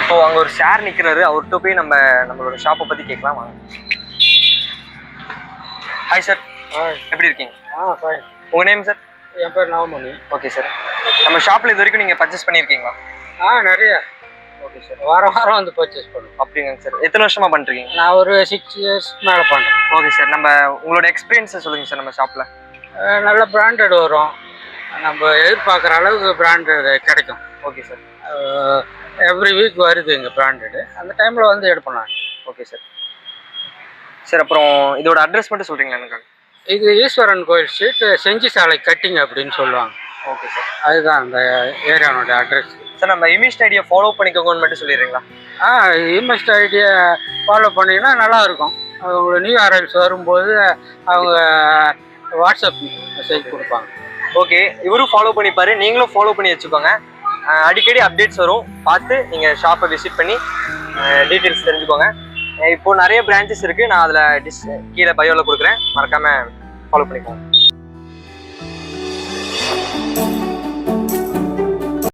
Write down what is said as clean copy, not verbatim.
இப்போ அங்கே ஒரு சார் நிற்கிறாரு, அவர்கிட்ட போய் நம்மளோட ஷாப்பை பற்றி கேட்கலாம் வாங்க. ஹாய் சார், எப்படி இருக்கீங்க? ஃபைன். உங்கள் நேம் சார்? என் பேர் நவமணி. Okay sir. நம்ம ஷாப்பில் இது வரைக்கும் நீங்கள் பர்ச்சேஸ் பண்ணியிருக்கீங்களா? நிறைய. Okay sir. வாரம் வந்து பர்ச்சேஸ் பண்ணுவோம். அப்படிங்க சார். எத்தனை வருஷமாக பண்ணுறீங்க? நான் ஒரு 6 இயர்ஸ் மேலே பண்ணுறேன். Okay sir. உங்களோட எக்ஸ்பீரியன்ஸை சொல்லுங்கள் சார். நம்ம ஷாப்பில் நல்ல பிராண்டட் வரும், நம்ம எதிர்பார்க்குற அளவுக்கு பிராண்டட் கிடைக்கும். Okay sir. எவ்ரி வீக் வருது எங்கள் பிராண்டடு, அந்த டைமில் வந்து எடுப்போம் நான். Okay sir. சார் அப்புறம் இதோட அட்ரஸ் மட்டும் சொல்கிறீங்களா எனக்கு? இது ஈஸ்வரன் கோயில் ஸ்ட்ரீட், செஞ்சி சாலை கட்டிங் அப்படின்னு சொல்லுவாங்க. Okay sir. அதுதான் அந்த ஏரியானோட அட்ரஸ். சார் நம்ம இமெயில் ஐடியை ஃபாலோ பண்ணிக்கோங்கன்னு மட்டும் சொல்லிடுறீங்களா? இமெயில் ஐடியை ஃபாலோ பண்ணிங்கன்னா நல்லாயிருக்கும். உங்களுக்கு நியூ அரைவல்ஸ் வரும்போது அவங்க வாட்ஸ்அப் மெசேஜ் கொடுப்பாங்க. ஓகே, இவரும் ஃபாலோ பண்ணிப்பாரு, நீங்களும் ஃபாலோ பண்ணி வச்சுக்கோங்க. அடிக்கடி அப்டேட்ஸ் வரும், பார்த்து நீங்கள் ஷாப்பை விசிட் பண்ணி டீட்டெயில்ஸ் தெரிஞ்சுக்கோங்க. இப்போ நிறைய பிரான்ச்சஸ் இருக்குது, நான் அதில் கீழே பயோவில் கொடுக்குறேன், மறக்காமல் ஃபாலோ பண்ணிக்கோங்க.